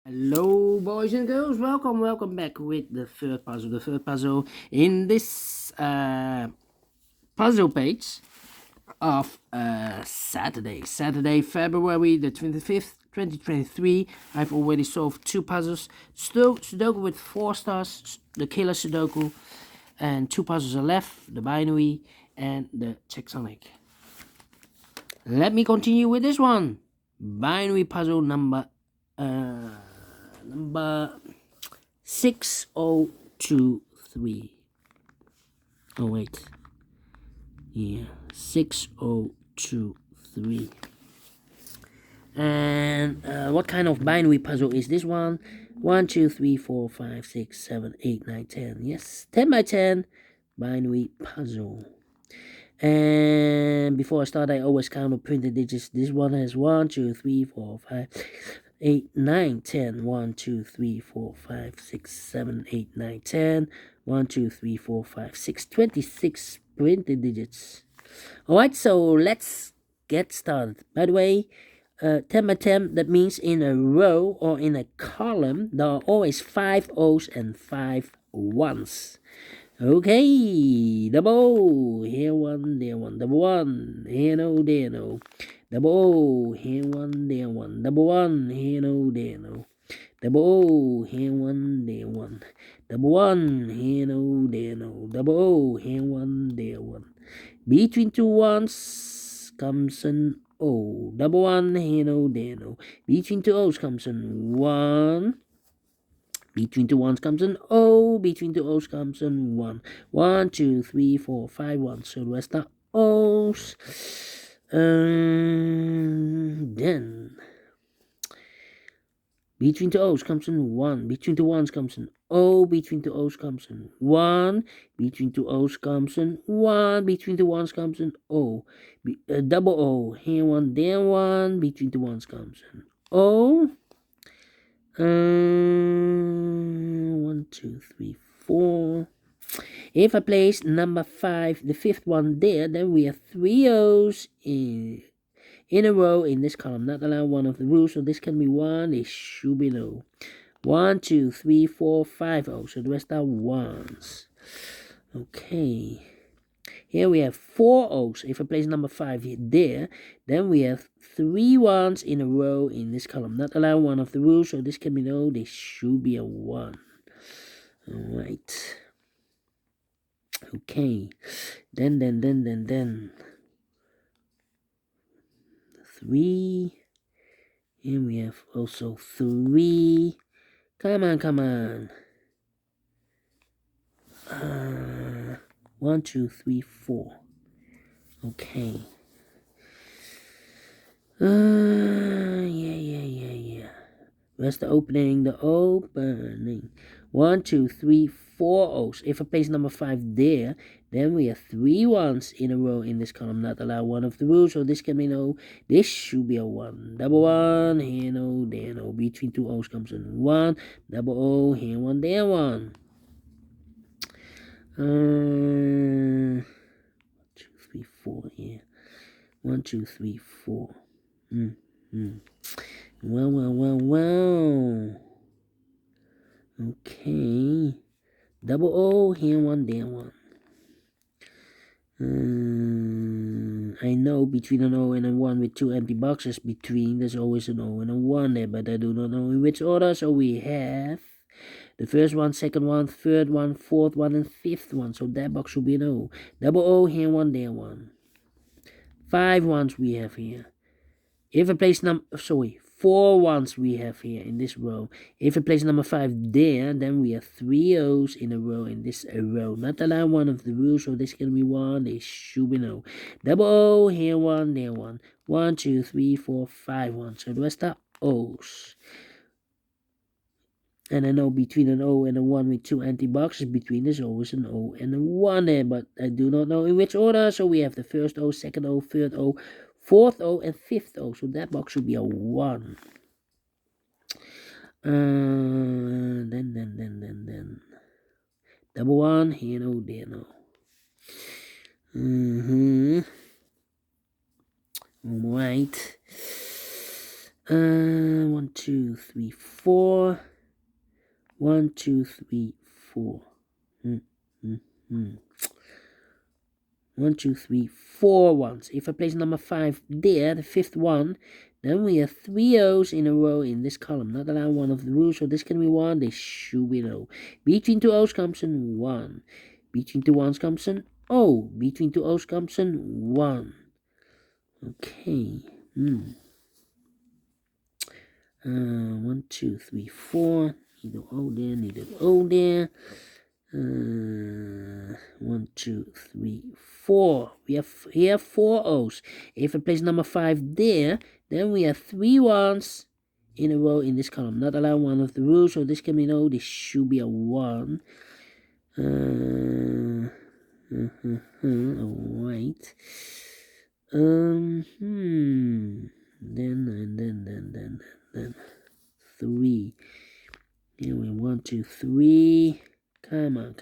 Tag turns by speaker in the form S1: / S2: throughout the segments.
S1: Hello, boys and girls. Welcome back with the third puzzle. The third puzzle in this puzzle page of Saturday, February the 25th, 2023. I've already solved two puzzles. Sudoku with 4 stars, the killer Sudoku, and 2 puzzles are left, the binary and the tectonic. Let me continue with this one. Binary puzzle number 6023. Oh wait, yeah, 6023. And what kind of binary puzzle is this one? 1 2 3 4 5 6 7 8 9 10. Yes, 10 by 10 binary puzzle. And before I start, I always count the printed digits. This one has 1 2 3 4 5 8 9 10. 1 2 3 4 5 6 7 8 9 10. 1 2 3 4 5 6 26 printed digits. Alright, so let's get started. By the way, 10 by 10, that means in a row or in a column there are always 5 O's and 5 1's. Okay, double O, here one, there one, double one, here no, there no. Double O, here one, there one, double one, here no, there no. Double O, here one, there one, double one, here no, there no. Double O, here one, there one. Between 2 ones comes an O. Double one, here no, there no. Between 2 O's comes an 1. Between 2 ones comes an O. Between 2 O's comes an 1. 1, 2, 3, 4, 5, 1. So the rest are O's. Then between 2 O's comes an 1. Between 2 ones comes an O. Between 2 O's comes an 1. Between 2 O's comes an 1. Between 2 ones comes an O. Double O. Here one, there one. Between 2 ones comes an O. 1 2 3 4. If I place number 5, the 5th one there, then we have 3 O's in a row in this column. Not allowed one of the rules, so this can be 1. It should be no. 1 2 3 4 5 O's, so the rest are 1's. Okay. Here we have 4 O's. If I place number 5 there, then we have 3 1's in a row in this column. Not allow one of the rules, so this can be no. This should be a 1. Alright. Okay. Then. 3. And we have also 3. Come on. 1 2 3 4. Okay. Yeah. Where's the opening? 1 2 3 4 O's. If I place number 5 there, then we have 3 1's in a row in this column. Not allow one of the rules, so this can be no. This should be a 1. Double 1, here no, there no. Between 2 O's comes an 1. Double O, here 1, there 1. 1 2 3 4 here. 1 2 3 4. Well. Okay. Double O, here 1, there 1. I know between an O and a 1 with 2 empty boxes between, there's always an O and a 1 there, but I do not know in which order. So we have the first one, second one, third one, fourth one, and 5th one. So that box should be an O. Double O, here 1, there 1. 5 1's we have here. If I place 4 1's we have here in this row. If I place number 5 there, then we have 3 O's in a row in this row. Not allowed one of the rules, so this can be 1. This should be no. Double O, here 1, there 1. 1 2 3 4 5 1. So the rest are O's. And I know between an O and a 1 with 2 empty boxes between, there's always an O and a 1 there, but I do not know in which order. So we have the first O, second O, third O, 4th O, and 5th O. So that box should be a 1. Then. Double 1, here no, there no. Alright. 1 2, 3, 4. 1, 2, 3, 4. 1, 2, 3, 4 ones. If I place number 5 there, the fifth one, then we have 3 O's in a row in this column. Not allowed one of the rules, so this can be 1, this should be no. Between 2 O's comes in 1. Between 2 ones comes in O. Between 2 O's comes in 1. Okay. 1, 2, 3, 4. Need an O there, need an O there. 1, 2, 3, 4. We have here 4 O's. If I place number 5 there, then we have 3 ones in a row in this column. Not allowed one of the rules, so this can be no. This should be a 1. Alright. Then 3. Here we 1, 2, 3. Come on.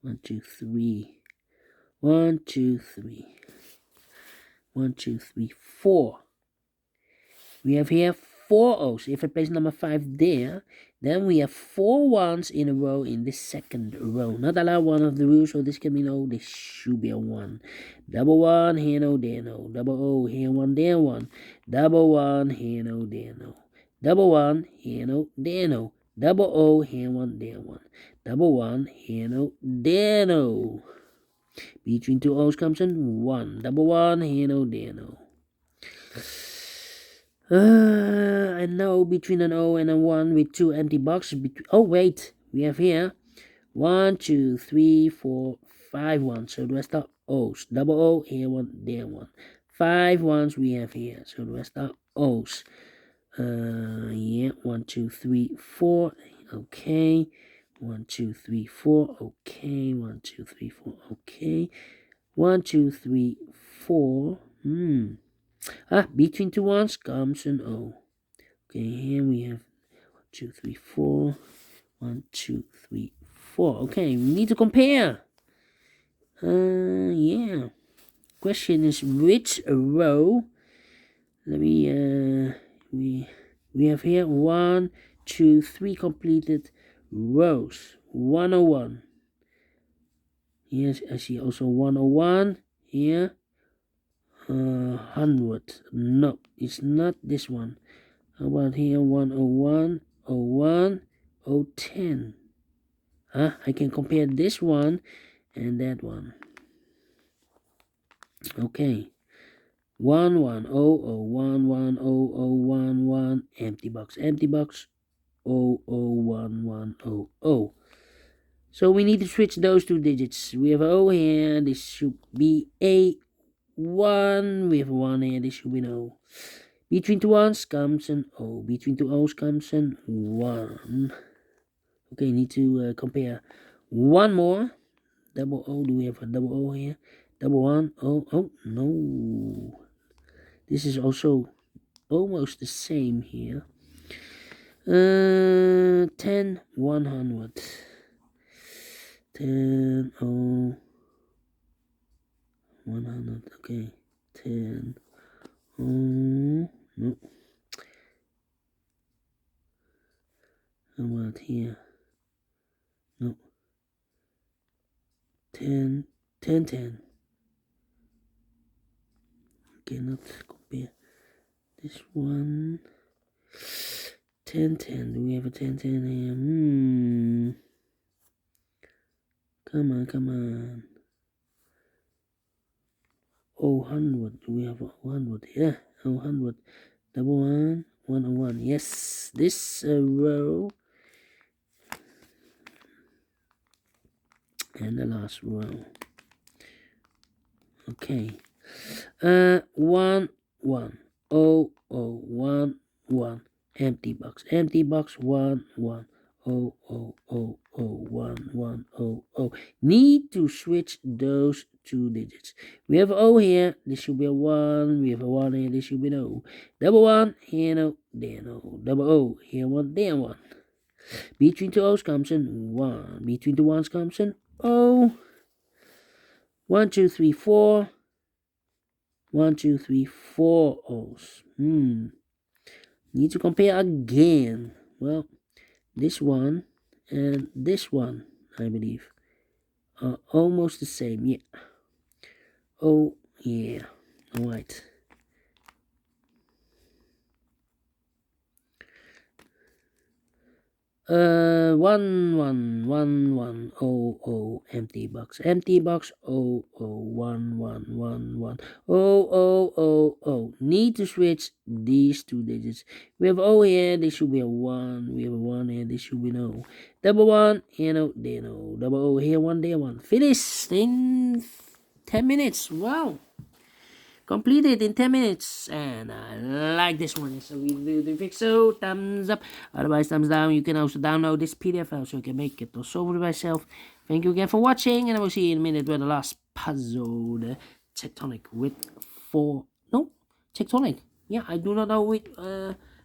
S1: 1, 2, 3. 1, 2, 3. 1, 2, 3, 4. We have here 4 O's. If I place number 5 there, then we have 4 ones in a row in this second row. Not allowed one of the rules, so this can be no. This should be a 1. Double 1, here no, there no. Double O, here 1, there 1. Double 1, here no, there no. Double 1, here no, there no. Double O, here 1, there 1. Double 1, here no, there no. Between 2 O's comes in 1. Double 1, here no, there no. I know between an O and a 1 with 2 empty boxes. Oh, wait. We have here 1, 2, 3, 4, 5 ones. So the rest are O's. Double O, here 1, there 1. 5 ones we have here. So the rest are O's. Yeah, 1, 2, 3, 4. Okay. 1, 2, 3, 4. Okay. 1, 2, 3, 4. Okay. 1, 2, 3, 4. Between 2 ones comes an O. Okay, here we have 1, 2, 3, 4. 1, 2, 3, 4. Okay, we need to compare. Yeah. Question is which row? Let me we have here 1, 2, 3 completed rows. 101. Yes, I see also 101 here. 100. No, it's not this one. How about here 101, 01, 010? I can compare this one and that one. Okay. 11001110011 empty box 00110. So we need to switch those 2 digits. We have O here. This should be a 1. We have 1 here. This should be no. Between 2 ones comes an O. Between 2 O's comes an 1. Okay, need to compare one more. Double O. Do we have a double O here? Double 1. Oh no. This is also almost the same here. 10, 100. 10, 100. Okay. 10, no. How about here? No. 10, 10, 10. Cannot compare this one. 10, 10. Do we have a 10, 10 here? Come on. 100. Do we have 100? Yeah, 100. Double 1, 101. Yes, this row. And the last row. Okay. 1, 1, 0, 0, 1, 1. Empty box, 1, 1, 0, 0, 0, 0, 1, 1, 0, 0. Need to switch those 2 digits. We have O here. This should be a 1. We have a 1 here. This should be no. Double 1 here, no, there no. Double O here, 1, there 1. Between 2 O's comes in 1. Between 2 ones comes in O. 1, 2, 3, 4. 1, 2, 3, 4 O's. Need to compare again. Well, this one and this one, I believe, are almost the same. Yeah. Oh, yeah. Alright. 1, 1, 1, 1, 0, 0, empty box, 0, 0, 1, 1, 1, 1, 0, 0, 0, 0. Need to switch these two digits. We have O here, this should be a 1. We have a 1 here, this should be no. Double 1, here no, there no. Double O here, 1, there 1. Finished in 10 minutes. Wow. Completed in 10 minutes, and I like this one. So we do the fix. So thumbs up, otherwise thumbs down. You can also download this PDF file so you can make it or solve it myself. Thank you again for watching, and I will see you in a minute with the last puzzle, the tectonic with 4. No, tectonic. Yeah, I do not know with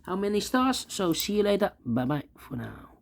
S1: how many stars. So see you later. Bye bye for now.